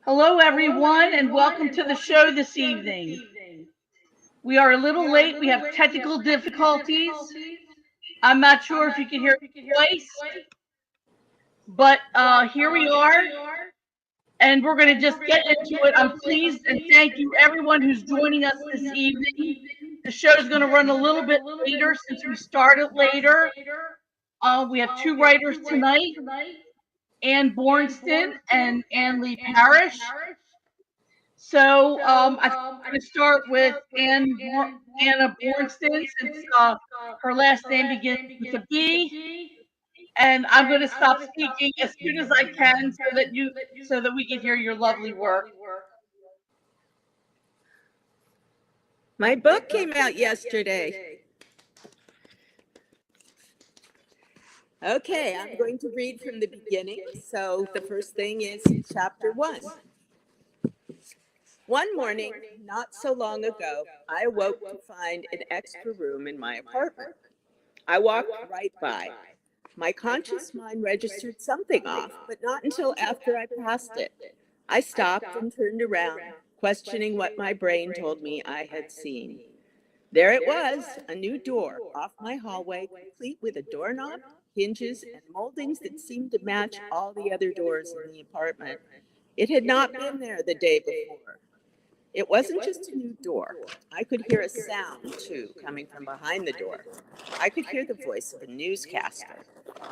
Hello, everyone, and welcome to the show this evening. We are a little late. We have technical difficulties. I'm not sure if you can hear my voice, but here we are, and we're going to just get into it. I'm pleased and thank you, everyone who's joining us this evening. The show is going to run a little bit later since we started later. We have two writers tonight, Ann Boorstin and Leigh Parrish. So I think we're going to start with Anna Boorstin since her last name begins with a B, and I'm going to stop speaking as soon as I can so that we can hear your lovely work. My book came out yesterday. Okay, I'm going to read from the beginning. So the first thing is chapter 1. One morning, not so long ago, I awoke to find an extra room in my apartment. I walked right by. My conscious mind registered something off, but not until after I passed it. I stopped and turned around, questioning what my brain told me I had seen. There it was, a new door off my hallway, complete with a doorknob, hinges, and moldings that seemed to match all the other doors in the apartment. It had not been there the day before. It wasn't just a new door. I could hear a sound, too, coming from behind the door. I could hear the voice of a newscaster.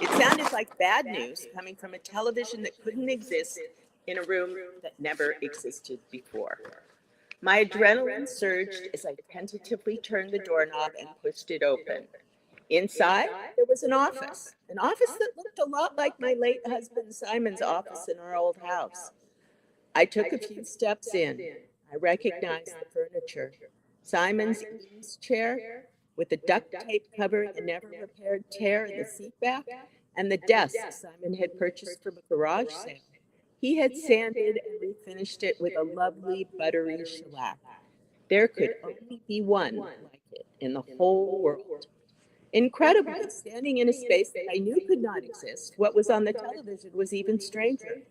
It sounded like bad news coming from a television that couldn't exist in a room that never existed before. My adrenaline surged as I tentatively turned the doorknob and pushed it open. Inside, there was an office that looked a lot like my late husband Simon's office in our old house. I took a few steps in. I recognized the furniture. Simon's ease chair with the duct tape covering a never repaired tear in the seat back, and the desk Simon had purchased from a garage sale. He had sanded and refinished it with a lovely buttery shellac. There could only be one like it in the whole world. Incredibly, standing in a space that I knew could not exist, what was on the television was even stranger.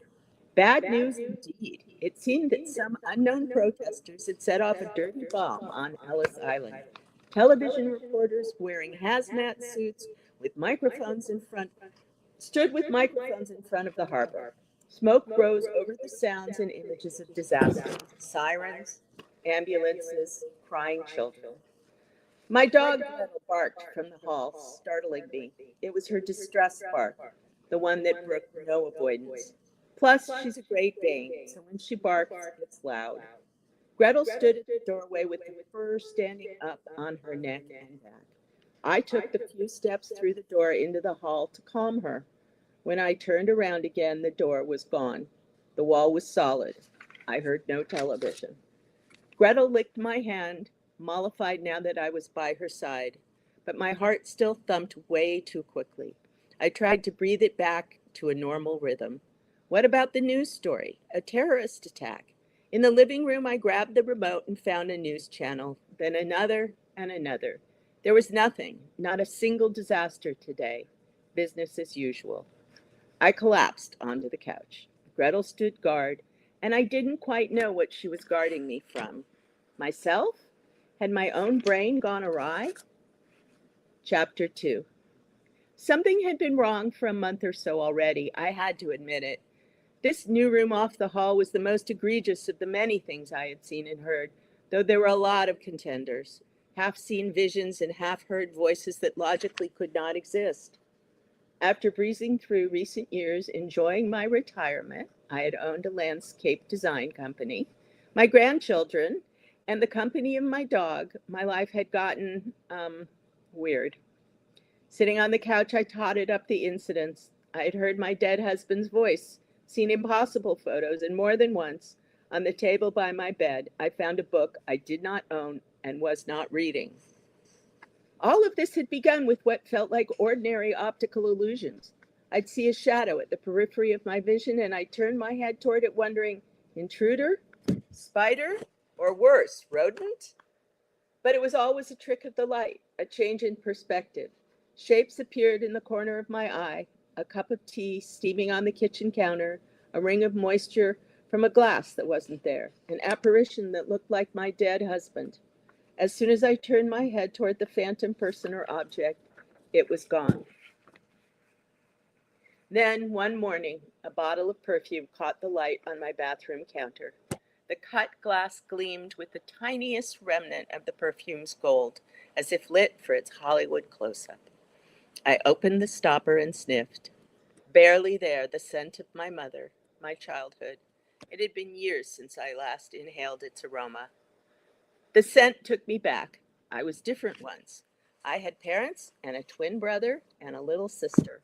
Bad news indeed. It seemed that some unknown protesters had set off a dirty bomb on Ellis Island. Television reporters wearing hazmat suits with microphones in front stood with microphones in front of the harbor. Smoke rose over the sounds and images of disaster, sirens, ambulances, crying children. My dog Gretel barked from the hall, startling me. It was her distress bark, the one that brooked no avoidance. Plus, she's a Great Dane, so when she barks, it's loud. Gretel stood at the doorway with the fur standing up on her neck and back. I took the few steps through the door into the hall to calm her. When I turned around again, the door was gone. The wall was solid. I heard no television. Gretel licked my hand, mollified now that I was by her side, but my heart still thumped way too quickly. I tried to breathe it back to a normal rhythm. What about the news story? A terrorist attack. In the living room, I grabbed the remote and found a news channel, then another and another. There was nothing, not a single disaster today. Business as usual. I collapsed onto the couch. Gretel stood guard, and I didn't quite know what she was guarding me from. Myself? Had my own brain gone awry? Chapter 2. Something had been wrong for a month or so already. I had to admit it. This new room off the hall was the most egregious of the many things I had seen and heard, though there were a lot of contenders, half-seen visions and half-heard voices that logically could not exist. After breezing through recent years, enjoying my retirement, I had owned a landscape design company, my grandchildren, and the company of my dog. My life had gotten, weird. Sitting on the couch, I totted up the incidents. I had heard my dead husband's voice, seen impossible photos, and more than once, on the table by my bed, I found a book I did not own and was not reading. All of this had begun with what felt like ordinary optical illusions. I'd see a shadow at the periphery of my vision, and I'd turn my head toward it, wondering, intruder? Spider? Or worse, rodent? But it was always a trick of the light, a change in perspective. Shapes appeared in the corner of my eye, a cup of tea steaming on the kitchen counter, a ring of moisture from a glass that wasn't there, an apparition that looked like my dead husband. As soon as I turned my head toward the phantom person or object, it was gone. Then, one morning, a bottle of perfume caught the light on my bathroom counter. The cut glass gleamed with the tiniest remnant of the perfume's gold, as if lit for its Hollywood close-up. I opened the stopper and sniffed. Barely there, the scent of my mother, my childhood. It had been years since I last inhaled its aroma. The scent took me back. I was different once. I had parents and a twin brother and a little sister.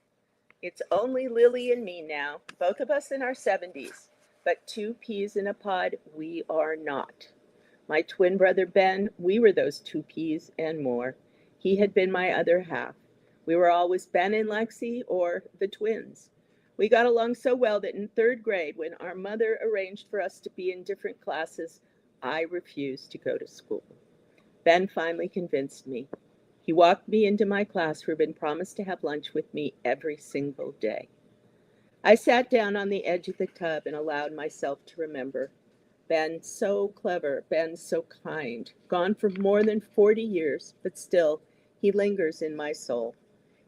It's only Lily and me now, both of us in our 70s, but 2 peas in a pod we are not. My twin brother Ben, we were those 2 peas and more. He had been my other half. We were always Ben and Lexi, or the twins. We got along so well that in 3rd grade, when our mother arranged for us to be in different classes, I refused to go to school. Ben finally convinced me. He walked me into my classroom and promised to have lunch with me every single day. I sat down on the edge of the tub and allowed myself to remember. Ben, so clever, Ben, so kind, gone for more than 40 years, but still, he lingers in my soul.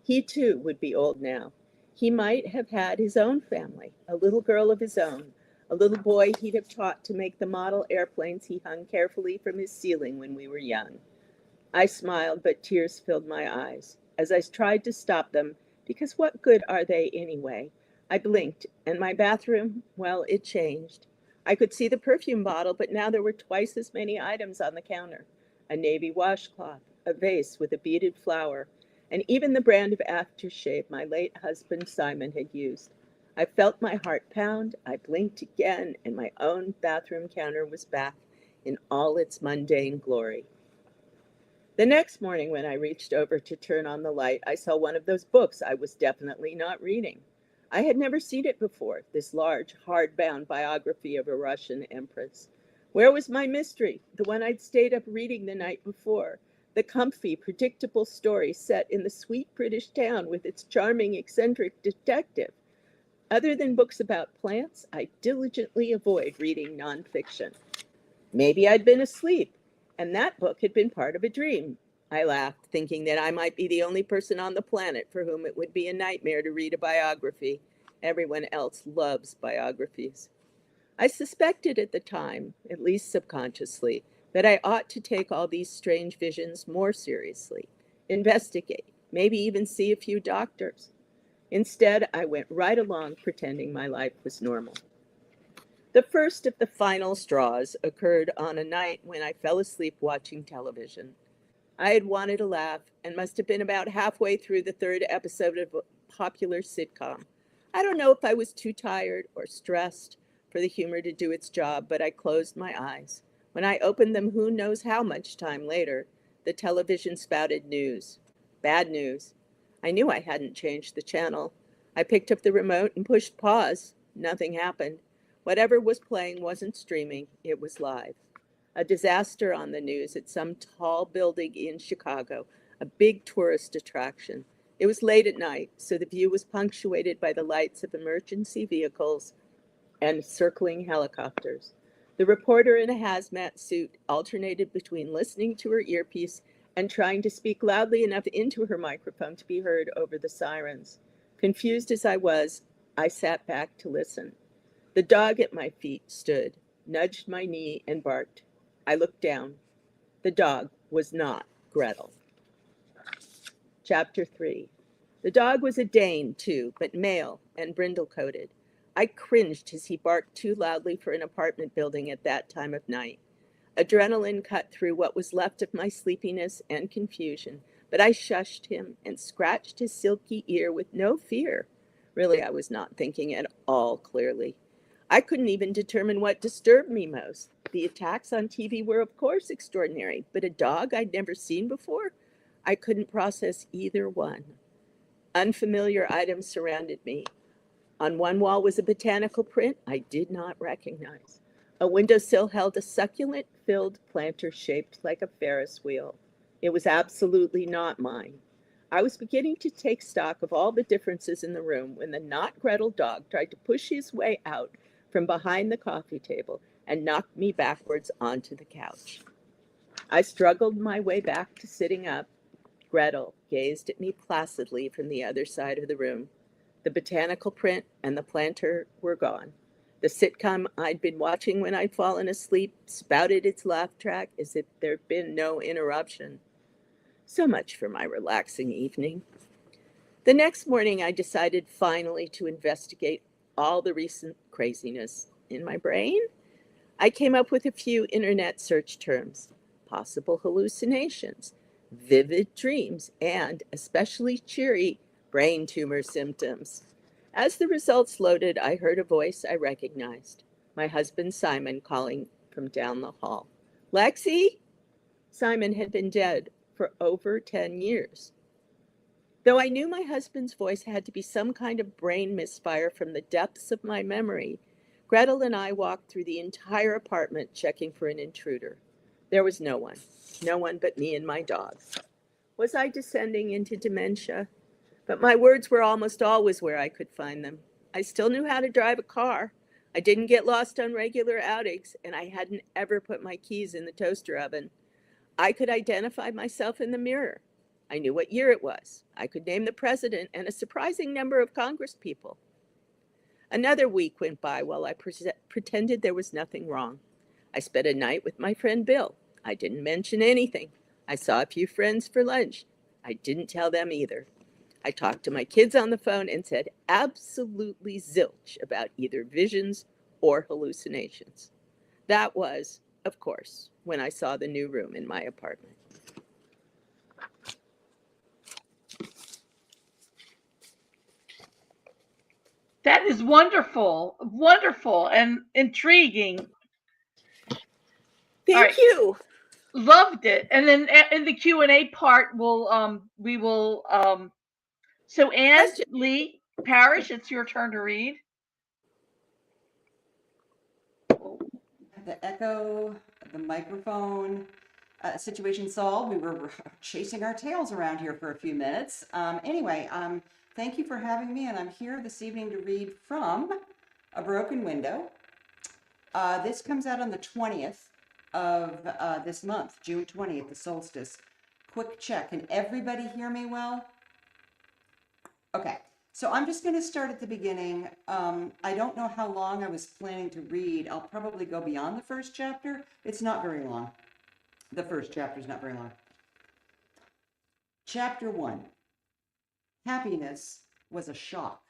He too would be old now. He might have had his own family, a little girl of his own, a little boy he'd have taught to make the model airplanes he hung carefully from his ceiling when we were young. I smiled, but tears filled my eyes. As I tried to stop them, because what good are they anyway? I blinked, and my bathroom, well, it changed. I could see the perfume bottle, but now there were twice as many items on the counter. A navy washcloth, a vase with a beaded flower, and even the brand of aftershave my late husband Simon had used. I felt my heart pound, I blinked again, and my own bathroom counter was back in all its mundane glory. The next morning when I reached over to turn on the light, I saw one of those books I was definitely not reading. I had never seen it before, this large, hardbound biography of a Russian empress. Where was my mystery, the one I'd stayed up reading the night before? The comfy, predictable story set in the sweet British town with its charming, eccentric detective. Other than books about plants, I diligently avoid reading nonfiction. Maybe I'd been asleep, and that book had been part of a dream. I laughed, thinking that I might be the only person on the planet for whom it would be a nightmare to read a biography. Everyone else loves biographies. I suspected at the time, at least subconsciously, that I ought to take all these strange visions more seriously, investigate, maybe even see a few doctors. Instead, I went right along pretending my life was normal. The first of the final straws occurred on a night when I fell asleep watching television. I had wanted to laugh and must have been about halfway through the 3rd episode of a popular sitcom. I don't know if I was too tired or stressed for the humor to do its job, but I closed my eyes. When I opened them, who knows how much time later, the television spouted news. Bad news. I knew I hadn't changed the channel. I picked up the remote and pushed pause. Nothing happened. Whatever was playing wasn't streaming, it was live. A disaster on the news at some tall building in Chicago, a big tourist attraction. It was late at night, so the view was punctuated by the lights of emergency vehicles and circling helicopters. The reporter in a hazmat suit alternated between listening to her earpiece and trying to speak loudly enough into her microphone to be heard over the sirens. Confused as I was, I sat back to listen. The dog at my feet stood, nudged my knee, and barked. I looked down. The dog was not Gretel. Chapter 3. The dog was a Dane, too, but male and brindle-coated. I cringed as he barked too loudly for an apartment building at that time of night. Adrenaline cut through what was left of my sleepiness and confusion, but I shushed him and scratched his silky ear with no fear. Really, I was not thinking at all clearly. I couldn't even determine what disturbed me most. The attacks on TV were, of course, extraordinary, but a dog I'd never seen before? I couldn't process either one. Unfamiliar items surrounded me. On one wall was a botanical print I did not recognize. A windowsill held a succulent-filled planter shaped like a Ferris wheel. It was absolutely not mine. I was beginning to take stock of all the differences in the room when the not Gretel dog tried to push his way out from behind the coffee table and knocked me backwards onto the couch. I struggled my way back to sitting up. Gretel gazed at me placidly from the other side of the room. The botanical print and the planter were gone. The sitcom I'd been watching when I'd fallen asleep spouted its laugh track as if there'd been no interruption. So much for my relaxing evening. The next morning, I decided finally to investigate all the recent craziness in my brain. I came up with a few internet search terms: possible hallucinations, vivid dreams, and especially cheery brain tumor symptoms. As the results loaded, I heard a voice I recognized: my husband Simon calling from down the hall. "Lexi?" Simon had been dead for over 10 years. Though I knew my husband's voice had to be some kind of brain misfire from the depths of my memory, Gretel and I walked through the entire apartment checking for an intruder. There was no one but me and my dog. Was I descending into dementia? But my words were almost always where I could find them. I still knew how to drive a car. I didn't get lost on regular outings, and I hadn't ever put my keys in the toaster oven. I could identify myself in the mirror. I knew what year it was. I could name the president and a surprising number of congresspeople. Another week went by while I pretended there was nothing wrong. I spent a night with my friend Bill. I didn't mention anything. I saw a few friends for lunch. I didn't tell them either. I talked to my kids on the phone and said absolutely zilch about either visions or hallucinations. That was, of course, when I saw the new room in my apartment. That is wonderful, wonderful, and intriguing. Thank you. Loved it. And then in the Q&A part, we will so Anne, Question. Leigh Parrish, it's your turn to read. The echo, the microphone situation solved. We were chasing our tails around here for a few minutes. Anyway, thank you for having me, and I'm here this evening to read from A Broken Window. This comes out on the 20th of this month, June 20th, the solstice. Quick check. Can everybody hear me well? Okay. So I'm just going to start at the beginning. I don't know how long I was planning to read. I'll probably go beyond the first chapter. It's not very long. The first chapter is not very long. Chapter 1. Happiness was a shock.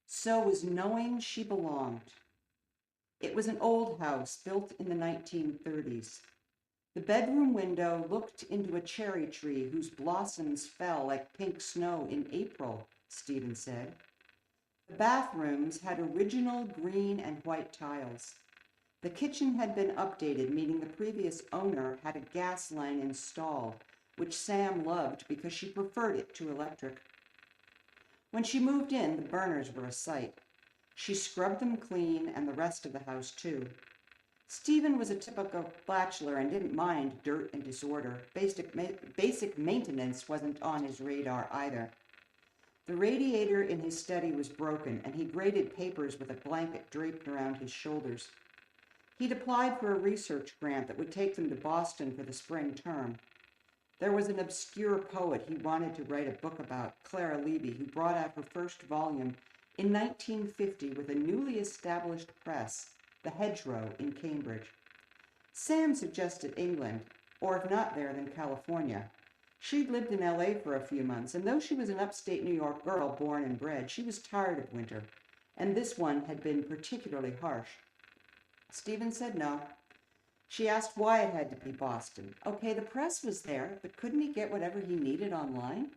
So was knowing she belonged. It was an old house built in the 1930s. The bedroom window looked into a cherry tree whose blossoms fell like pink snow in April, Stephen said. The bathrooms had original green and white tiles. The kitchen had been updated, meaning the previous owner had a gas line installed, which Sam loved because she preferred it to electric. When she moved in, the burners were a sight. She scrubbed them clean and the rest of the house too. Stephen was a typical bachelor and didn't mind dirt and disorder. Basic maintenance wasn't on his radar either. The radiator in his study was broken, and he graded papers with a blanket draped around his shoulders. He'd applied for a research grant that would take them to Boston for the spring term. There was an obscure poet he wanted to write a book about, Clara Levy, who brought out her first volume in 1950 with a newly established press, the Hedgerow in Cambridge. Sam suggested England, or if not there, then California. She'd lived in LA for a few months, and though she was an upstate New York girl born and bred, she was tired of winter, and this one had been particularly harsh. Stephen said no. She asked why it had to be Boston. Okay, the press was there, but couldn't he get whatever he needed online?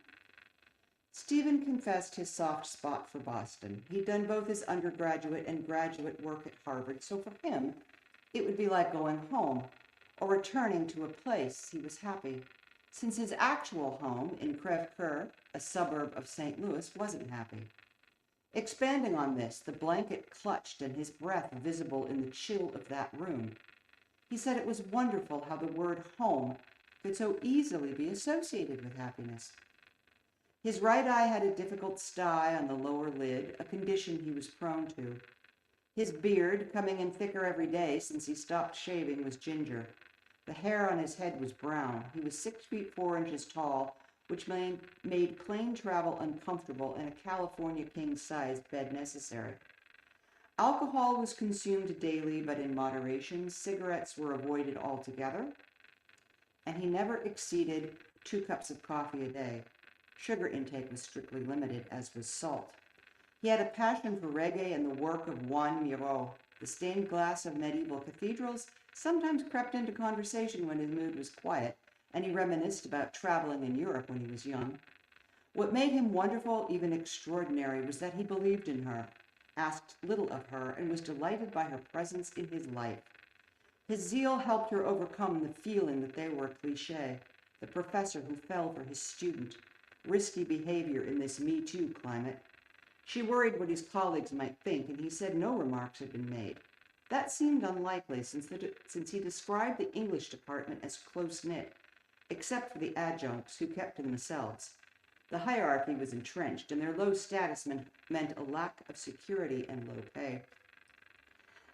Stephen confessed his soft spot for Boston. He'd done both his undergraduate and graduate work at Harvard, so for him, it would be like going home or returning to a place he was happy, since his actual home in Crèvecoeur, a suburb of St. Louis, wasn't happy. Expanding on this, the blanket clutched and his breath visible in the chill of that room. He said it was wonderful how the word home could so easily be associated with happiness. His right eye had a difficult sty on the lower lid, a condition he was prone to. His beard, coming in thicker every day since he stopped shaving, was ginger. The hair on his head was brown. He was 6 feet 4 inches tall, which made plane travel uncomfortable and a California king-sized bed necessary. Alcohol was consumed daily, but in moderation. Cigarettes were avoided altogether, and he never exceeded 2 cups of coffee a day. Sugar intake was strictly limited, as was salt. He had a passion for reggae and the work of Juan Miró. The stained glass of medieval cathedrals sometimes crept into conversation when his mood was quiet, and he reminisced about traveling in Europe when he was young. What made him wonderful, even extraordinary, was that he believed in her, asked little of her, and was delighted by her presence in his life. His zeal helped her overcome the feeling that they were a cliché, the professor who fell for his student, risky behavior in this Me Too climate. She worried what his colleagues might think, and he said no remarks had been made. That seemed unlikely since he described the English department as close-knit, except for the adjuncts who kept to themselves. The hierarchy was entrenched, and their low status meant a lack of security and low pay.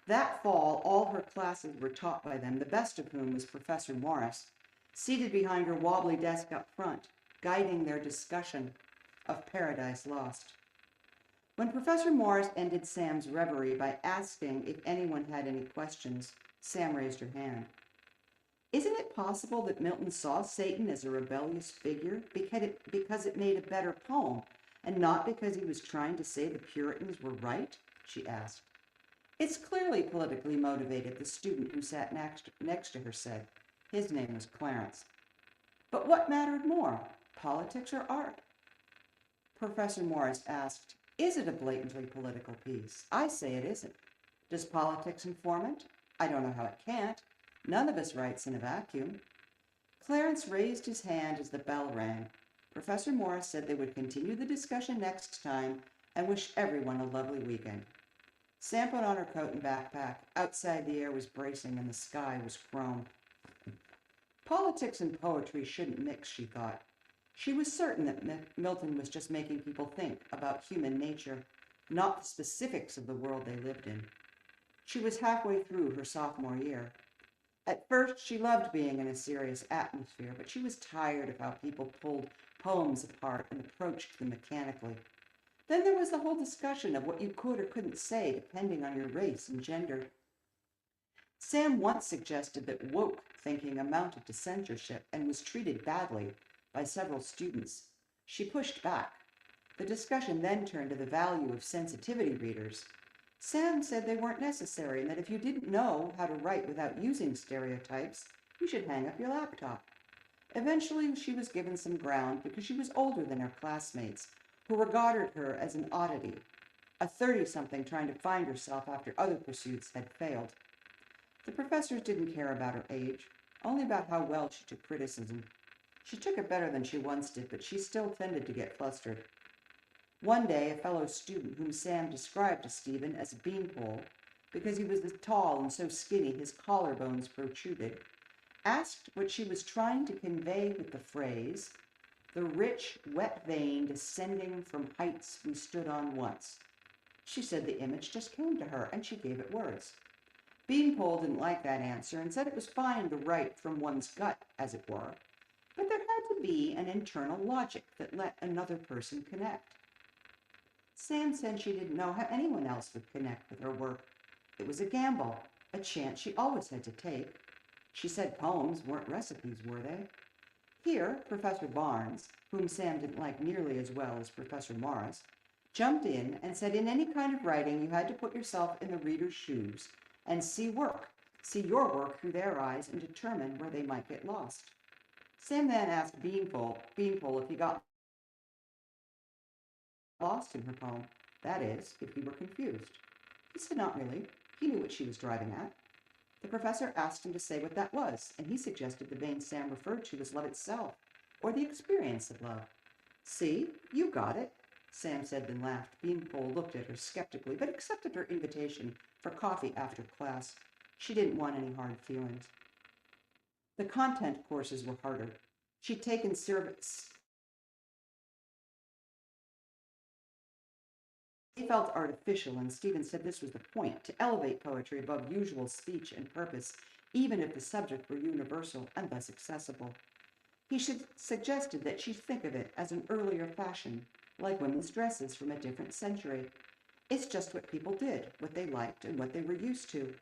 That fall, all her classes were taught by them, the best of whom was Professor Morris, seated behind her wobbly desk up front, guiding their discussion of Paradise Lost. When Professor Morris ended Sam's reverie by asking if anyone had any questions, Sam raised her hand. Isn't it possible that Milton saw Satan as a rebellious figure because it made a better poem, and not because he was trying to say the Puritans were right? She asked. It's clearly politically motivated, the student who sat next to her said. His name was Clarence. But what mattered more, politics or art? Professor Morris asked, is it a blatantly political piece? I say it isn't. Does politics inform it? I don't know how it can't. None of us writes in a vacuum. Clarence raised his hand as the bell rang. Professor Morris said they would continue the discussion next time and wish everyone a lovely weekend. Sam put on her coat and backpack. Outside, the air was bracing and the sky was chrome. Politics and poetry shouldn't mix, she thought. She was certain that Milton was just making people think about human nature, not the specifics of the world they lived in. She was halfway through her sophomore year. At first, she loved being in a serious atmosphere, but she was tired of how people pulled poems apart and approached them mechanically. Then there was the whole discussion of what you could or couldn't say depending on your race and gender. Sam once suggested that woke thinking amounted to censorship and was treated badly by several students. She pushed back. The discussion then turned to the value of sensitivity readers. Sam said they weren't necessary and that if you didn't know how to write without using stereotypes, you should hang up your laptop. Eventually, she was given some ground because she was older than her classmates, who regarded her as an oddity, a 30-something trying to find herself after other pursuits had failed. The professors didn't care about her age, only about how well she took criticism. She took it better than she once did, but she still tended to get flustered. One day, a fellow student whom Sam described to Stephen as a beanpole, because he was tall and so skinny his collarbones protruded, asked what she was trying to convey with the phrase, the rich, wet vein descending from heights we stood on once. She said the image just came to her, and she gave it words. Beanpole didn't like that answer and said it was fine to write from one's gut, as it were, but there had to be an internal logic that let another person connect. Sam said she didn't know how anyone else would connect with her work. It was a gamble, a chance she always had to take. She said poems weren't recipes, were they? Here, Professor Barnes, whom Sam didn't like nearly as well as Professor Morris, jumped in and said in any kind of writing you had to put yourself in the reader's shoes and see your work through their eyes and determine where they might get lost. Sam then asked Beanpole if he got lost in her poem, that is, if he were confused. He said not really. He knew what she was driving at. The professor asked him to say what that was, and he suggested the vein Sam referred to as love itself, or the experience of love. See, you got it, Sam said, then laughed. Beanpole looked at her skeptically, but accepted her invitation for coffee after class. She didn't want any hard feelings. The content courses were harder. She'd taken They felt artificial, and Stephen said this was the point, to elevate poetry above usual speech and purpose, even if the subject were universal and thus accessible. He suggested that she think of it as an earlier fashion, like women's dresses from a different century. It's just what people did, what they liked, and what they were used to.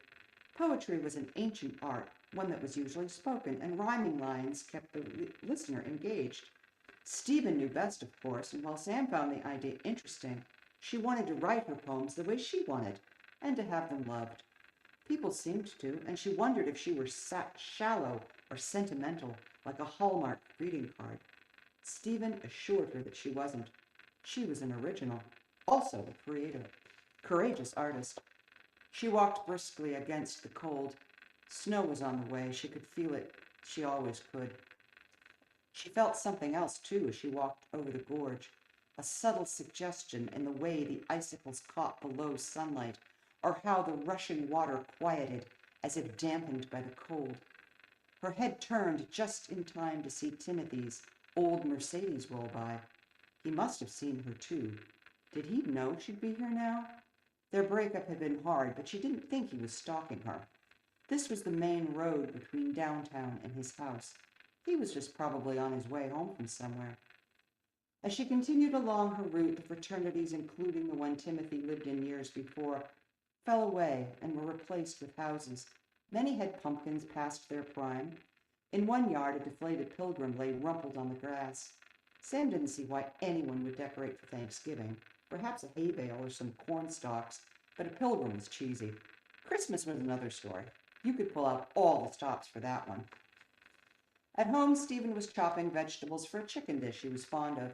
Poetry was an ancient art, one that was usually spoken, and rhyming lines kept the listener engaged. Stephen knew best, of course, and while Sam found the idea interesting, she wanted to write her poems the way she wanted, and to have them loved. People seemed to, and she wondered if she were shallow or sentimental, like a Hallmark greeting card. Stephen assured her that she wasn't. She was an original, also a creative, courageous artist. She walked briskly against the cold. Snow was on the way. She could feel it. She always could. She felt something else, too, as she walked over the gorge, a subtle suggestion in the way the icicles caught below sunlight, or how the rushing water quieted as if dampened by the cold. Her head turned just in time to see Timothy's old Mercedes roll by. He must have seen her, too. Did he know she'd be here now? Their breakup had been hard, but she didn't think he was stalking her. This was the main road between downtown and his house. He was just probably on his way home from somewhere. As she continued along her route, the fraternities, including the one Timothy lived in years before, fell away and were replaced with houses. Many had pumpkins past their prime. In one yard, a deflated pilgrim lay rumpled on the grass. Sam didn't see why anyone would decorate for Thanksgiving. Perhaps a hay bale or some corn stalks, but a pilgrim was cheesy. Christmas was another story. You could pull out all the stops for that one. At home, Stephen was chopping vegetables for a chicken dish he was fond of.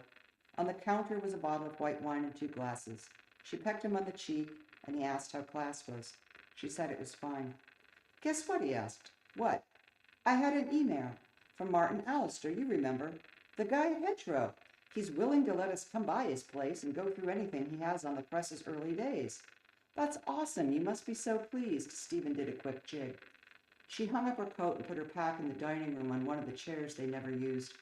On the counter was a bottle of white wine and 2 glasses. She pecked him on the cheek, and he asked how class was. She said it was fine. Guess what? He asked. What? I had an email from Martin Allister, you remember. The guy at Hedgerow. He's willing to let us come by his place and go through anything he has on the press's early days. That's awesome. You must be so pleased. Stephen did a quick jig. She hung up her coat and put her pack in the dining room on one of the chairs they never used.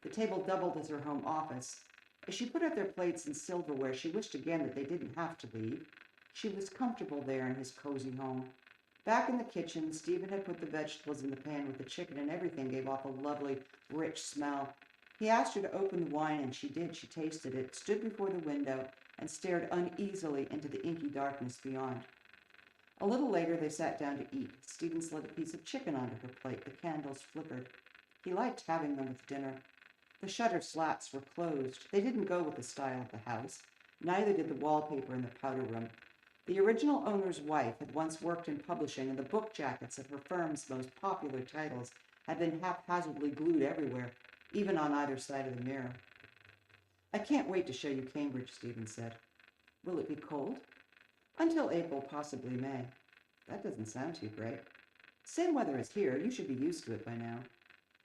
The table doubled as her home office. As she put out their plates and silverware, she wished again that they didn't have to leave. She was comfortable there in his cozy home. Back in the kitchen, Stephen had put the vegetables in the pan with the chicken, and everything gave off a lovely, rich smell. He asked her to open the wine, and she did. She tasted it, stood before the window, and stared uneasily into the inky darkness beyond. A little later, they sat down to eat. Stephen slid a piece of chicken onto her plate. The candles flickered. He liked having them with dinner. The shutter slats were closed. They didn't go with the style of the house. Neither did the wallpaper in the powder room. The original owner's wife had once worked in publishing, and the book jackets of her firm's most popular titles had been haphazardly glued everywhere, even on either side of the mirror. I can't wait to show you Cambridge, Stephen said. Will it be cold? Until April, possibly May. That doesn't sound too great. Same weather as here. You should be used to it by now.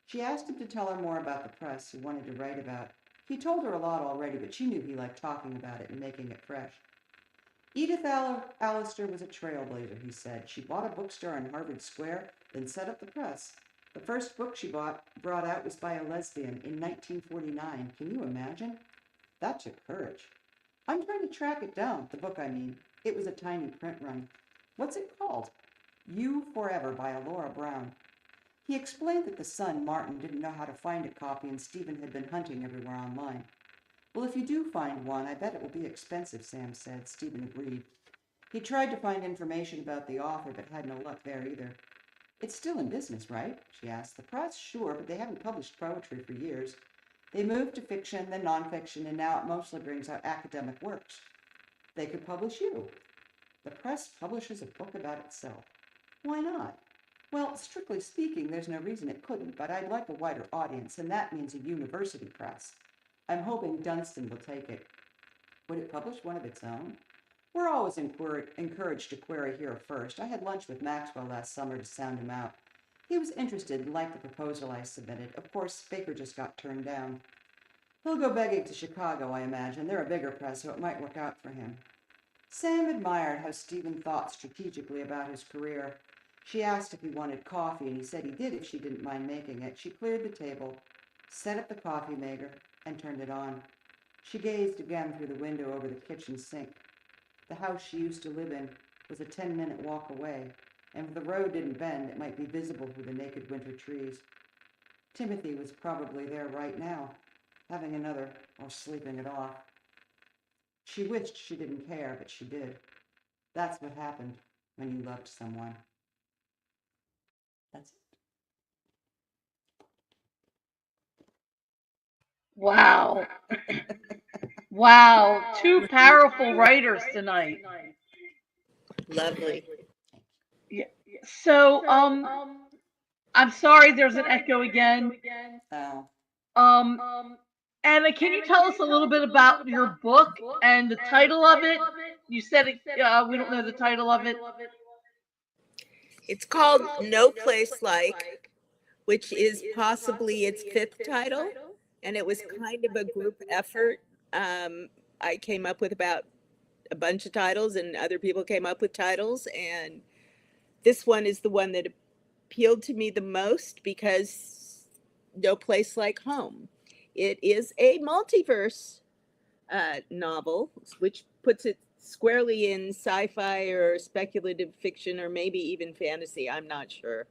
She asked him to tell her more about the press he wanted to write about. He told her a lot already, but she knew he liked talking about it and making it fresh. Edith Allister was a trailblazer, he said. She bought a bookstore in Harvard Square, then set up the press. The first book she brought out was by a lesbian in 1949. Can you imagine? That took courage. I'm trying to track it down, the book I mean. It was a tiny print run. What's it called? You Forever by Laura Brown. He explained that the son, Martin, didn't know how to find a copy, and Stephen had been hunting everywhere online. Well, if you do find one, I bet it will be expensive, Sam said. Stephen agreed. He tried to find information about the author, but had no luck there either. It's still in business, right? She asked. The press, sure, but they haven't published poetry for years. They moved to fiction, then nonfiction, and now it mostly brings out academic works. They could publish you. The press publishes a book about itself. Why not? Well, strictly speaking, there's no reason it couldn't, but I'd like a wider audience, and that means a university press. I'm hoping Dunstan will take it. Would it publish one of its own? We're always encouraged to query here first. I had lunch with Maxwell last summer to sound him out. He was interested and liked the proposal I submitted. Of course, Baker just got turned down. He'll go begging to Chicago, I imagine. They're a bigger press, so it might work out for him. Sam admired how Stephen thought strategically about his career. She asked if he wanted coffee, and he said he did if she didn't mind making it. She cleared the table, set up the coffee maker, and turned it on. She gazed again through the window over the kitchen sink. The house she used to live in was a 10-minute walk away, and if the road didn't bend, it might be visible through the naked winter trees. Timothy was probably there right now, having another or sleeping it off. She wished she didn't care, but she did. That's what happened when you loved someone. That's Wow. Wow. Two powerful writers tonight. Lovely. Yeah. So, I'm sorry there's an echo again. Oh. Um, Anna, can you tell us a little bit about your book and the title of it? You said it, we don't know the title of it. It's called No Place Like, which is possibly its fifth title. And it was kind of a group effort. I came up with about a bunch of titles, and other people came up with titles. And this one is the one that appealed to me the most because No Place Like Home. It is a multiverse novel, which puts it squarely in sci-fi or speculative fiction or maybe even fantasy. I'm not sure.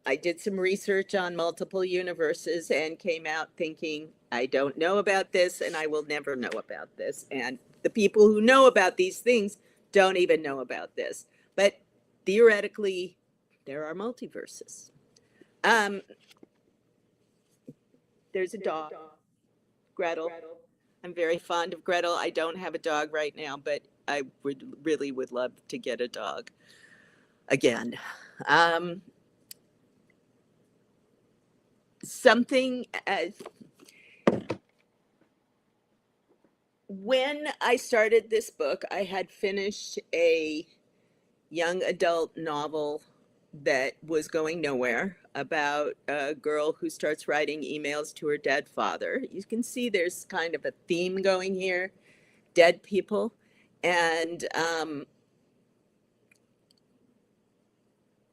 I did some research on multiple universes and came out thinking, I don't know about this and I will never know about this. And the people who know about these things don't even know about this. But theoretically, there are multiverses. Um, there's a dog, Gretel. I'm very fond of Gretel. I don't have a dog right now, but I would love to get a dog again. Um, something as when I started this book, I had finished a young adult novel that was going nowhere about a girl who starts writing emails to her dead father. You can see there's kind of a theme going here, dead people. And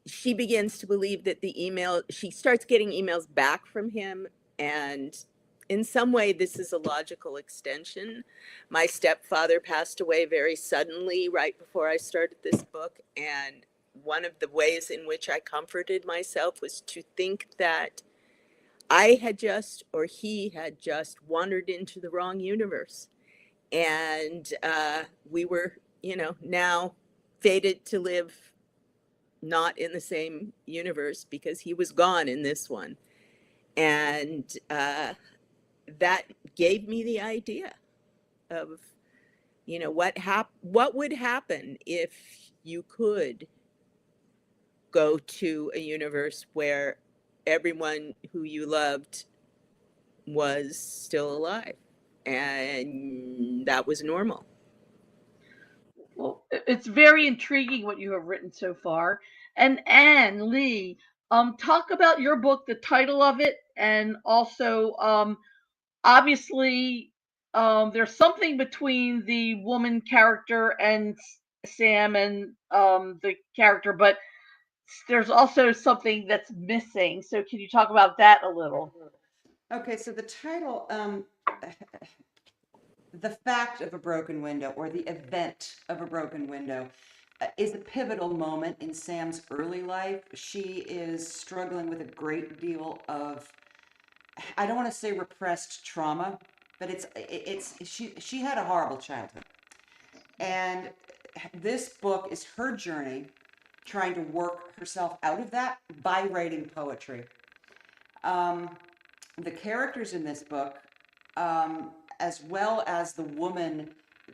she begins to believe that she starts getting emails back from him. And in some way, this is a logical extension. My stepfather passed away very suddenly right before I started this book. And one of the ways in which I comforted myself was to think that I had just, or he had just wandered into the wrong universe. And we were, now fated to live not in the same universe because he was gone in this one. And that gave me the idea of, what would happen if you could go to a universe where everyone who you loved was still alive and that was normal. Well, it's very intriguing what you have written so far. And Anne, Leigh, talk about your book, the title of it, and also, obviously, there's something between the woman character and Sam and the character, but there's also something that's missing. So can you talk about that a little? Okay, so the title, The Fact of a Broken Window, or The Event of a Broken Window, is a pivotal moment in Sam's early life. She is struggling with a great deal of, I don't want to say repressed trauma, but she had a horrible childhood. And this book is her journey trying to work herself out of that by writing poetry. Um, the characters in this book, as well as the woman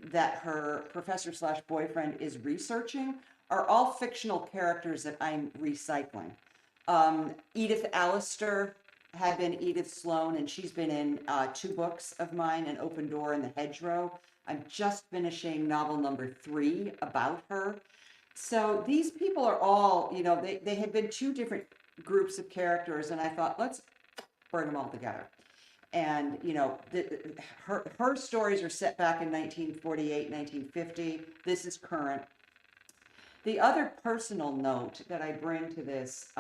that her professor slash boyfriend is researching, are all fictional characters that I'm recycling. Edith Allister had been Edith Sloan, and she's been in 2 books of mine, An Open Door and The Hedgerow. I'm just finishing novel number 3 about her. So these people are all, they had been 2 different groups of characters, and I thought, let's bring them all together. And, her stories are set back in 1948, 1950. This is current. The other personal note that I bring to this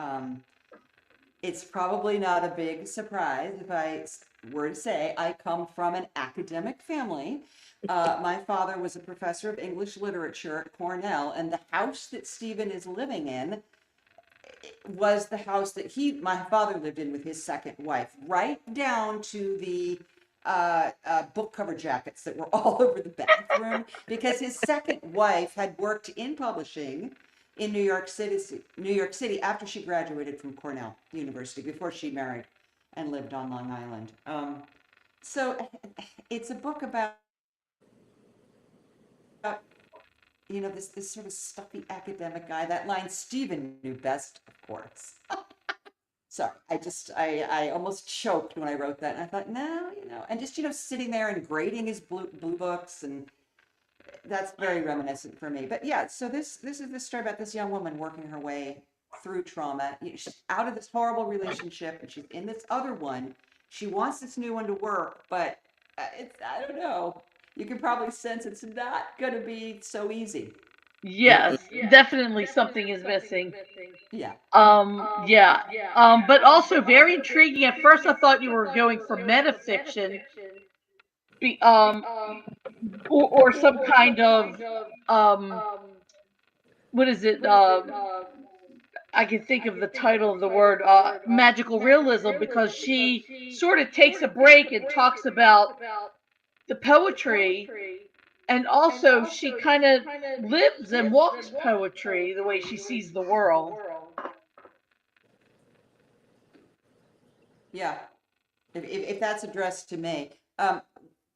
It's probably not a big surprise if I were to say I come from an academic family. My father was a professor of English literature at Cornell, and the house that Stephen is living in was the house that my father lived in with his second wife, right down to the book cover jackets that were all over the bathroom, because his second wife had worked in publishing in New York City after she graduated from Cornell University, before she married and lived on Long Island. So it's a book about this sort of stuffy academic guy. That line Stephen knew best, of course. Sorry, I almost choked when I wrote that. And I thought, no, and just, sitting there and grading his blue books, and that's very reminiscent for me. But yeah, so this is the story about this young woman working her way through trauma. She's out of this horrible relationship, and she's in this other one. She wants this new one to work, but I don't know. You can probably sense it's not going to be so easy. Yes, definitely something is missing. Yeah. Yeah. But also very intriguing. At first, I thought you were going for metafiction, be, or some kind of what is it? I can think of the title of the word, magical realism, because she sort of takes a break and talks about the poetry, and also she kind of lives and walks poetry the way she sees the world. Yeah, if that's addressed to me.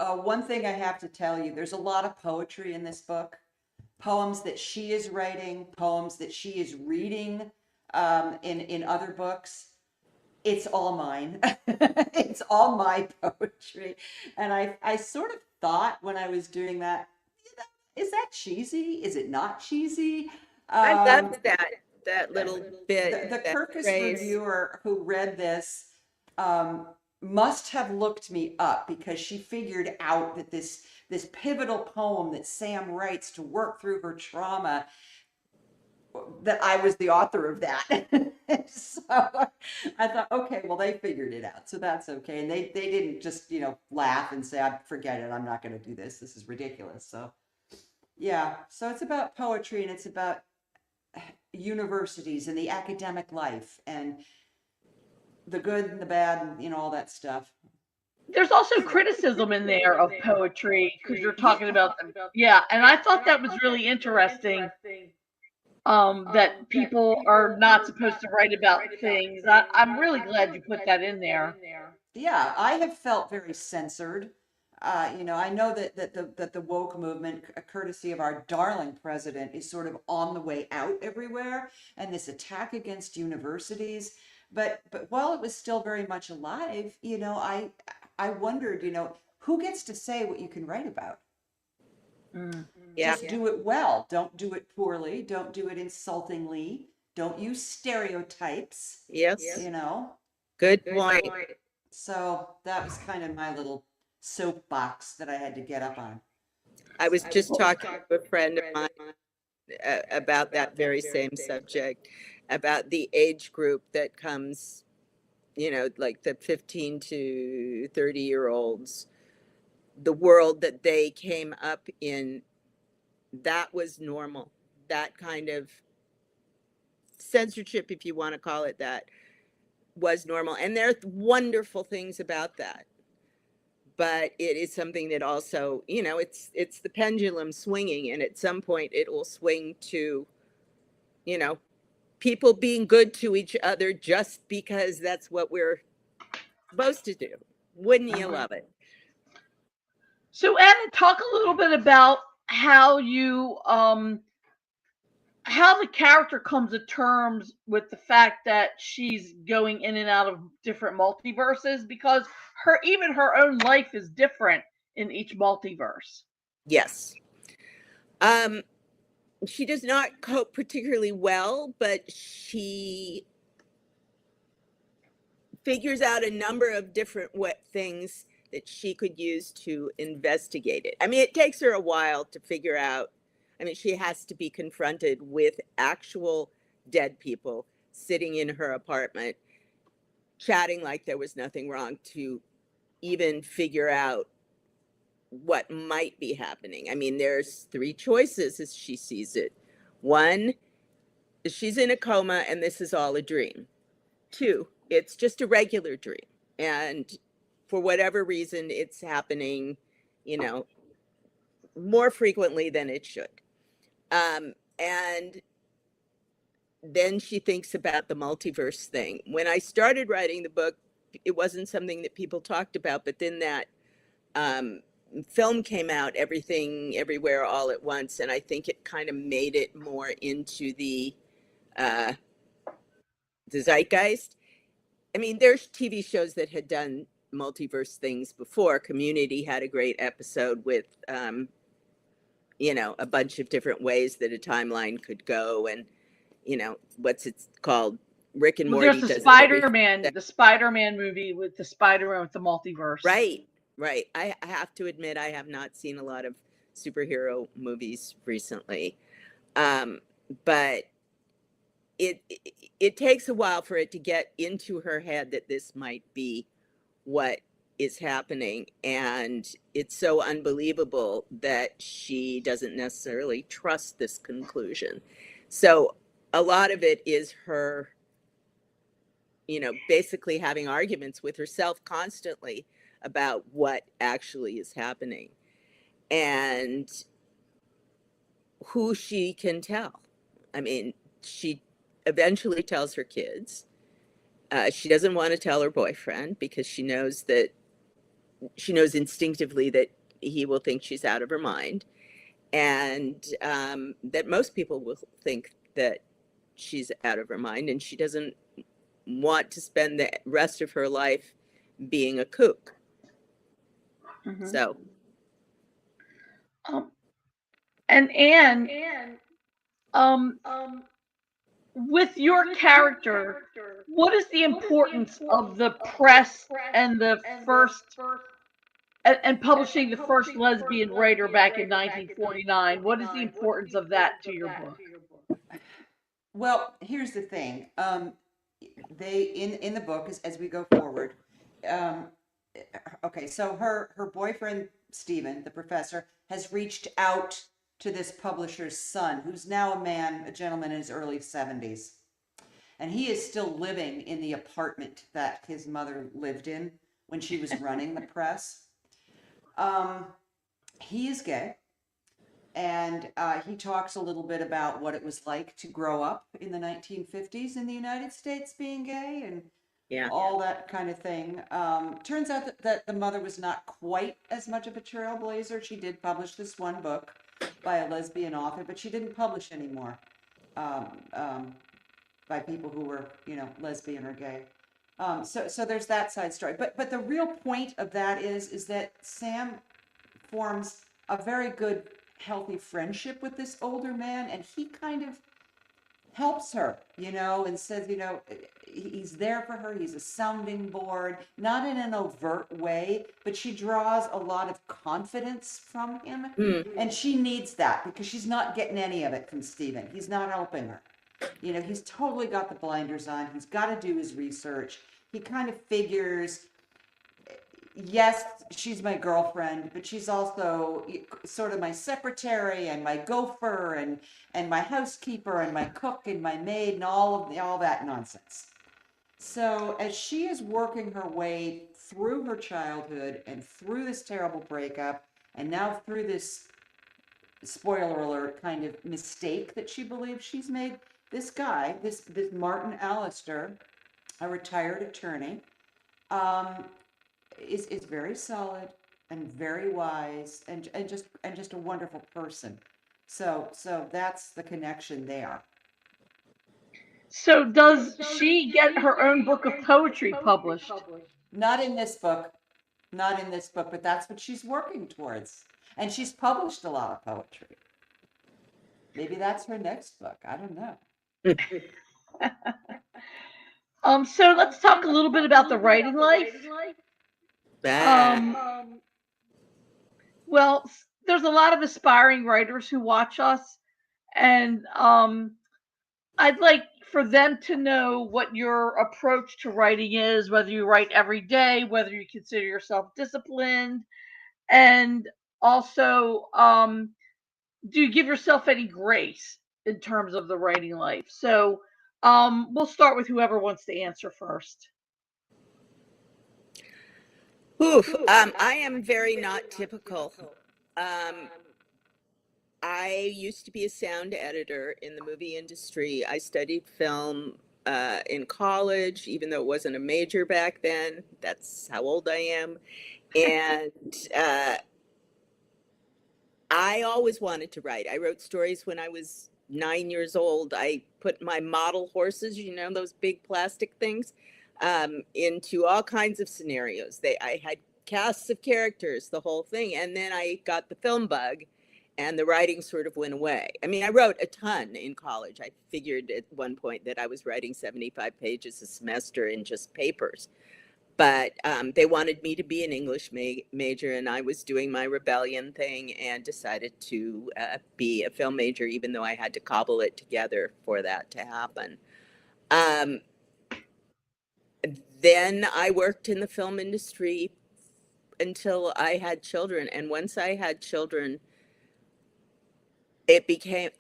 One thing I have to tell you, there's a lot of poetry in this book. Poems that she is writing, poems that she is reading in other books. It's all mine. It's all my poetry. And I sort of thought when I was doing that, is that cheesy? Is it not cheesy? I love that little bit. The that Kirkus phrase. reviewer who read this must have looked me up, because she figured out that this pivotal poem that Sam writes to work through her trauma, that I was the author of that. So I thought, okay, well, they figured it out, so that's okay. And they didn't just laugh and say, I forget it, I'm not going to do this, this is ridiculous. So yeah, so it's about poetry, and it's about universities and the academic life and the good and the bad, and all that stuff. There's also criticism in there of poetry, because you're talking Yeah. about them. Yeah, and I thought that was really interesting. That people are not supposed to write about things. I'm really glad you put that in there. Yeah, I have felt very censored. I know that the woke movement, courtesy of our darling president, is sort of on the way out everywhere, and this attack against universities. But while it was still very much alive, I wondered, who gets to say what you can write about? Yeah. Just do it well. Don't do it poorly. Don't do it insultingly. Don't use stereotypes. Yes. Good point. So that was kind of my little soapbox that I had to get up on. I was just talking to a friend of mine about that very same subject, about the age group that comes, like the 15 to 30-year-olds, the world that they came up in, that was normal. That kind of censorship, if you want to call it that, was normal. And there are wonderful things about that. But it is something that also, it's the pendulum swinging, and at some point it will swing to, people being good to each other just because that's what we're supposed to do. Wouldn't you love it? So, Anna, talk a little bit about how how the character comes to terms with the fact that she's going in and out of different multiverses, because even her own life is different in each multiverse. Yes. She does not cope particularly well, but she figures out a number of different things that she could use to investigate it. I mean, it takes her a while to figure out. I mean, she has to be confronted with actual dead people sitting in her apartment. chatting like there was nothing wrong to even figure out what might be happening. I mean, there's three choices as she sees it. One, she's in a coma and this is all a dream. Two, it's just a regular dream. And for whatever reason, it's happening, you know, more frequently than it should. And then she thinks about the multiverse thing. When I started writing the book, it wasn't something that people talked about, but then that um, film came out, Everything Everywhere All at Once, and I think it kind of made it more into uh, the zeitgeist. I mean, there's TV shows that had done multiverse things before. Community had a great episode with, you know, a bunch of different ways that a timeline could go, and you know, what's it called? Rick and Well, Morty there's does everything. the Spider-Man movie with the Spider-Man with the multiverse. Right, right. I have to admit, I have not seen a lot of superhero movies recently, but it takes a while for it to get into her head that this might be what is happening, and it's so unbelievable that she doesn't necessarily trust this conclusion. So a lot of it is her, you know, basically having arguments with herself constantly about what actually is happening and who she can tell. I mean, she eventually tells her kids. She doesn't want to tell her boyfriend because she knows instinctively that he will think she's out of her mind, and that most people will think that she's out of her mind, and she doesn't want to spend the rest of her life being a kook. Mm-hmm. So, and with your character, what is the importance of the press and the first and publishing the first lesbian writer back in 1949? What is the importance of that to your book? Well, here's the thing. They in the book as we go forward. Um, okay, so her boyfriend Stephen, the professor, has reached out to this publisher's son, who's now a gentleman in his early 70s, and he is still living in the apartment that his mother lived in when she was running the press. He is gay. And he talks a little bit about what it was like to grow up in the 1950s in the United States being gay and yeah. all that kind of thing. Turns out that the mother was not quite as much of a trailblazer. She did publish this one book by a lesbian author, but she didn't publish anymore by people who were, you know, lesbian or gay. So there's that side story. But the real point of that is that Sam forms a very good, healthy friendship with this older man, and he kind of helps her, you know, and says, you know, he's there for her. He's a sounding board, not in an overt way, but she draws a lot of confidence from him. And she needs that because she's not getting any of it from Stephen. He's not helping her. You know, he's totally got the blinders on. He's got to do his research. He kind of figures, yes, she's my girlfriend, but she's also sort of my secretary and my gopher and my housekeeper and my cook and my maid and all that nonsense. So as she is working her way through her childhood and through this terrible breakup and now through this, spoiler alert, kind of mistake that she believes she's made, this guy, this Martin Allister, a retired attorney, is very solid and very wise and just a wonderful person. So that's the connection there. So does she get her own book of poetry published? Not in this book. Not in this book, but that's what she's working towards. And she's published a lot of poetry. Maybe that's her next book. I don't know. So let's talk a little bit about the writing life. Well, there's a lot of aspiring writers who watch us, and I'd like for them to know what your approach to writing is, whether you write every day, whether you consider yourself disciplined, and also, do you give yourself any grace in terms of the writing life? So, we'll start with whoever wants to answer first. Oof. I am very not typical. Um, I used to be a sound editor in the movie industry. I studied film in college, even though it wasn't a major back then. That's how old I am. And I always wanted to write. I wrote stories when I was 9 years old. I put my model horses, you know, those big plastic things, into all kinds of scenarios. I had casts of characters, the whole thing. And then I got the film bug and the writing sort of went away. I mean, I wrote a ton in college. I figured at one point that I was writing 75 pages a semester in just papers. But they wanted me to be an English major, and I was doing my rebellion thing and decided to be a film major, even though I had to cobble it together for that to happen. Um, then I worked in the film industry until I had children. And once I had children, it became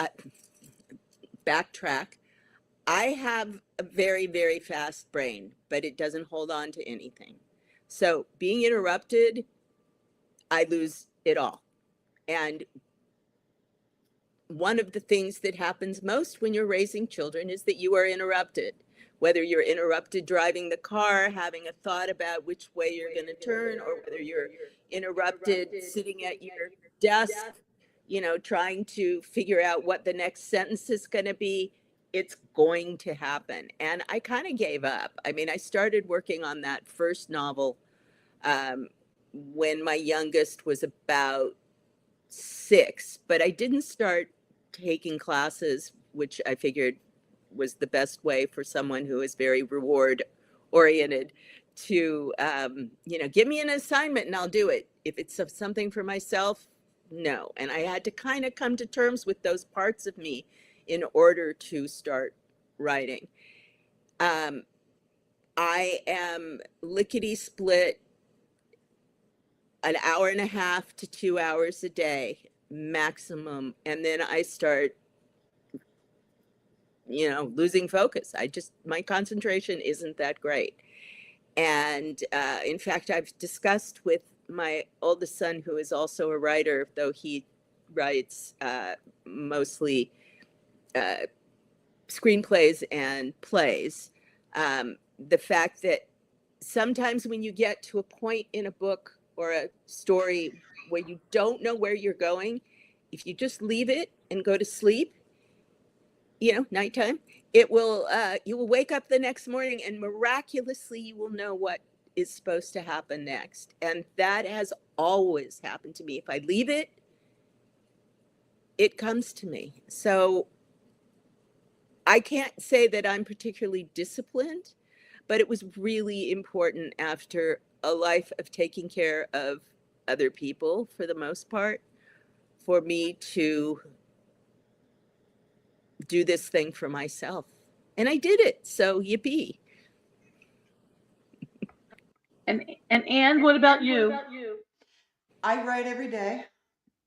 backtrack. I have a very, very fast brain, but it doesn't hold on to anything. So being interrupted, I lose it all. And one of the things that happens most when you're raising children is that you are interrupted. Whether you're interrupted driving the car, having a thought about which way you're going to turn, or whether you're interrupted sitting at your desk, you know, trying to figure out what the next sentence is going to be, it's going to happen. And I kind of gave up. I mean, I started working on that first novel um, when my youngest was about 6, but I didn't start taking classes, which I figured was the best way for someone who is very reward oriented to, you know, give me an assignment and I'll do it. If it's something for myself, no. And I had to kind of come to terms with those parts of me in order to start writing. Um, I am lickety split an hour and a half to 2 hours a day maximum, and then I start, you know, losing focus. My concentration isn't that great. And in fact, I've discussed with my oldest son, who is also a writer, though he writes mostly uh, screenplays and plays, the fact that sometimes when you get to a point in a book or a story where you don't know where you're going, if you just leave it and go to sleep, you know, nighttime, it will, you will wake up the next morning and miraculously you will know what is supposed to happen next. And that has always happened to me. If I leave it, it comes to me. So I can't say that I'm particularly disciplined, but it was really important after a life of taking care of other people for the most part for me to do this thing for myself. And I did it. So yippee. And Anne, what about you? I write every day.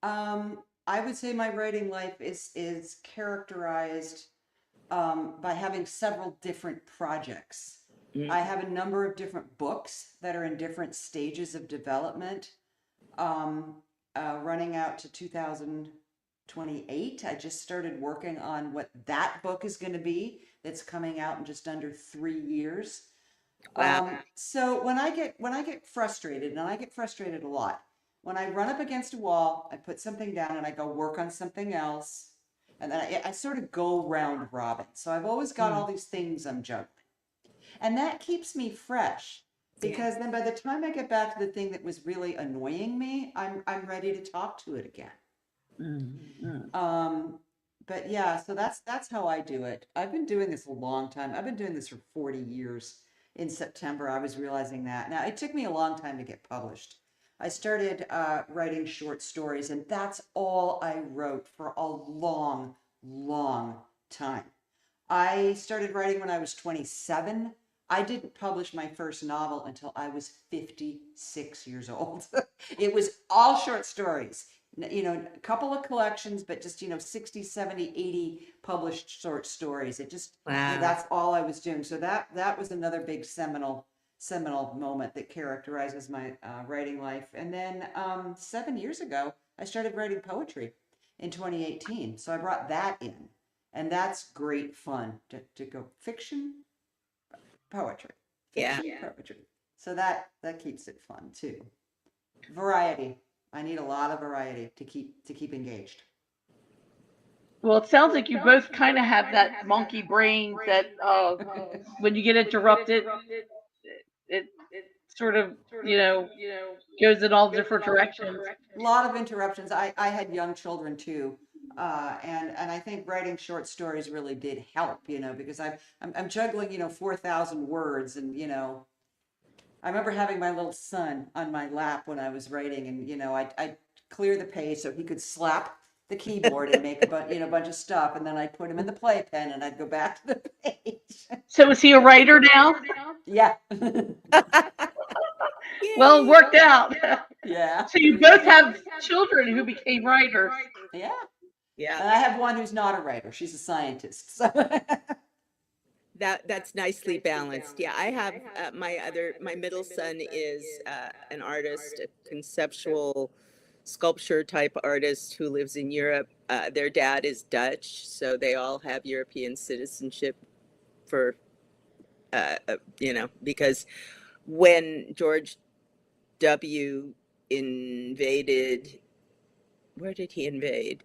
I would say my writing life is characterized by having several different projects. Mm. I have a number of different books that are in different stages of development, um, running out to 2028. I just started working on what that book is going to be. That's coming out in just under 3 years. Wow. So when I get frustrated, and I get frustrated a lot, when I run up against a wall, I put something down and I go work on something else, and then I sort of go round robin. So I've always got all these things I'm juggling, and that keeps me fresh. Yeah. Because then by the time I get back to the thing that was really annoying me, I'm ready to talk to it again. Mm-hmm. But yeah, so that's how I do it. I've been doing this a long time. I've been doing this for 40 years. In September, I was realizing that. Now, it took me a long time to get published. I started writing short stories, and that's all I wrote for a long, long time. I started writing when I was 27. I didn't publish my first novel until I was 56 years old. It was all short stories, a couple of collections, but just, 60, 70, 80 published short stories. It just, Wow. that's all I was doing. So that was another big seminal moment that characterizes my writing life. And then 7 years ago, I started writing poetry in 2018. So I brought that in. And that's great fun to go fiction, poetry, fiction, poetry. So that keeps it fun too. Variety. I need a lot of variety to keep engaged. Well, it sounds like you both kind of have that monkey brain that when you get interrupted, it sort of, goes in all different directions. A lot of interruptions. I had young children too. And I think writing short stories really did help, because I'm juggling, 4,000 words and, I remember having my little son on my lap when I was writing and, I'd clear the page so he could slap the keyboard and make a bunch of stuff. And then I'd put him in the playpen and I'd go back to the page. So is he a writer now? Yeah. Well, it worked out. Yeah. So you both have children who became writers. Yeah. Yeah. And I have one who's not a writer. She's a scientist. So. That's nicely balanced. Yeah, I have my middle son is an artist, a conceptual sculpture type artist who lives in Europe. Their dad is Dutch, so they all have European citizenship for, because when George W. invaded, where did he invade?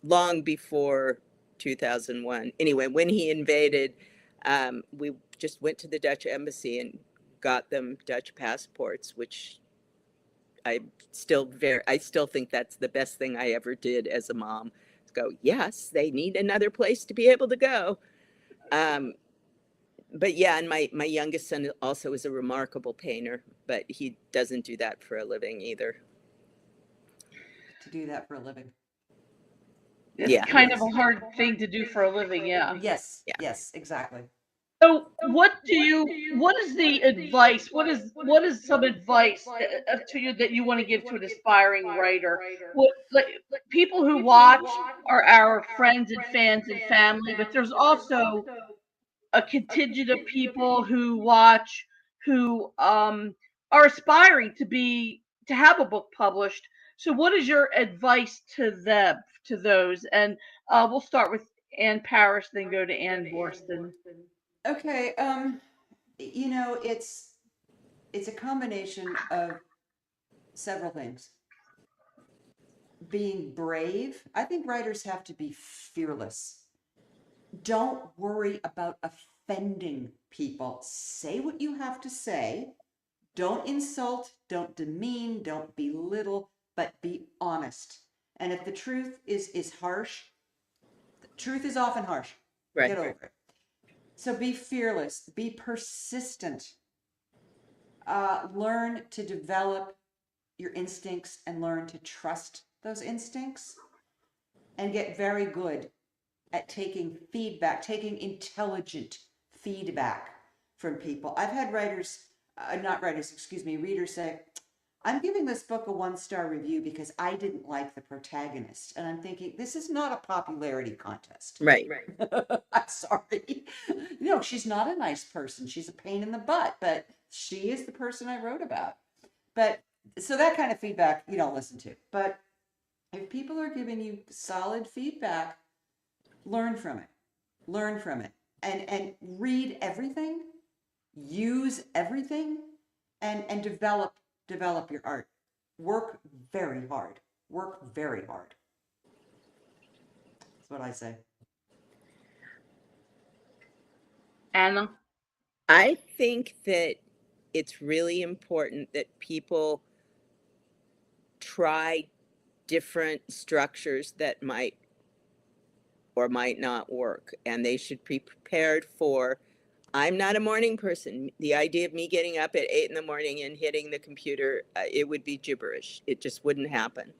Long before 2001. Anyway, when he invaded, we just went to the Dutch embassy and got them Dutch passports, which I still think that's the best thing I ever did as a mom. Go, yes, they need another place to be able to go. But yeah, and my youngest son also is a remarkable painter, but he doesn't do that for a living either. To do that for a living. It's kind of a hard thing to do for a living, yeah. Yes, exactly. So what is the advice? What is some advice to you that you want to give to an aspiring writer? People who watch are our friends and fans and family, but there's also a contingent of people who watch who are aspiring to have a book published. So what is your advice to them, to those? And we'll start with Ann Parrish, then go to Ann Boorstin. Okay, it's a combination of several things. Being brave. I think writers have to be fearless. Don't worry about offending people. Say what you have to say. Don't insult, don't demean, don't belittle, but be honest. And if the truth is harsh, the truth is often harsh. Right. Get over it. So be fearless, be persistent. Learn to develop your instincts and learn to trust those instincts and get very good at taking feedback, taking intelligent feedback from people. I've had readers say, I'm giving this book a 1-star review because I didn't like the protagonist. And I'm thinking, this is not a popularity contest. Right. I'm sorry. No, she's not a nice person. She's a pain in the butt, but she is the person I wrote about. But so that kind of feedback you don't listen to. But if people are giving you solid feedback, learn from it. And read everything, use everything, and develop your art. Work very hard. That's what I say. Anna? I think that it's really important that people try different structures that might or might not work, and they should be prepared for, I'm not a morning person. The idea of me getting up at 8 a.m. and hitting the computer, it would be gibberish. It just wouldn't happen.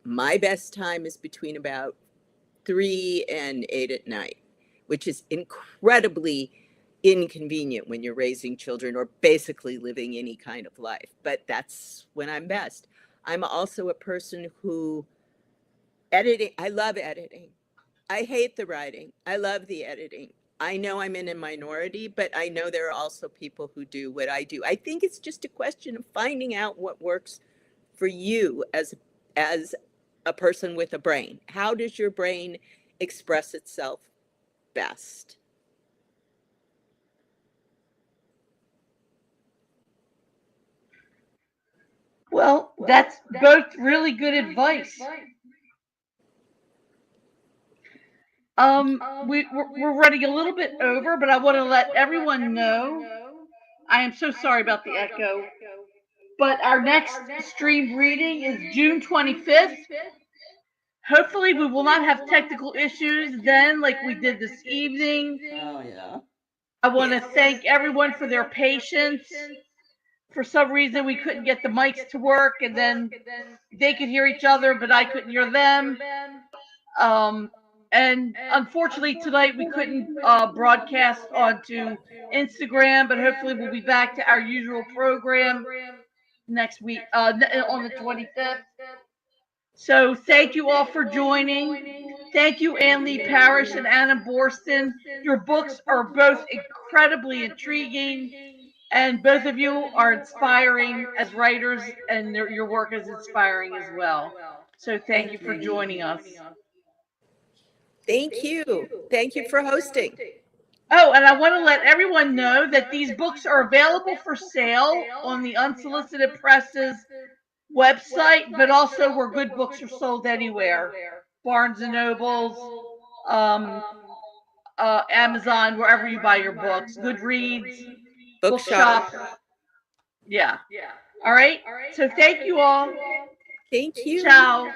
My best time is between about 3 and 8 at night. which is incredibly inconvenient when you're raising children or basically living any kind of life. But that's when I'm best. I'm also a person who I love editing. I hate the writing. I love the editing. I know I'm in a minority, but I know there are also people who do what I do. I think it's just a question of finding out what works for you as a person with a brain. How does your brain express itself best? Well, that's both really good advice. We're running a little bit over, but I want to let everyone know. I am so sorry about the echo, but our next stream reading is June 25th. Hopefully, we will not have technical issues then, like we did this evening. Oh, yeah. I want to thank everyone for their patience. For some reason, we couldn't get the mics to work, and then they could hear each other, but I couldn't hear them. And unfortunately, tonight we couldn't broadcast onto Instagram, but hopefully, we'll be back to our usual program next week on the 25th. So, thank you all for joining. Thank you, Leigh Parrish and Anna Boorstin. Your books are both incredibly intriguing, and both of you are inspiring as writers, and your work is inspiring as well. So, thank you for joining us. Thank you. Thank you for hosting. Oh, and I want to let everyone know that these books are available for sale on the Unsolicited Press's website, but also where good books are sold anywhere. Barnes and Nobles, Amazon, wherever you buy your books, Goodreads, Bookshop. Yeah. All right. So thank you all. Thank you. Ciao.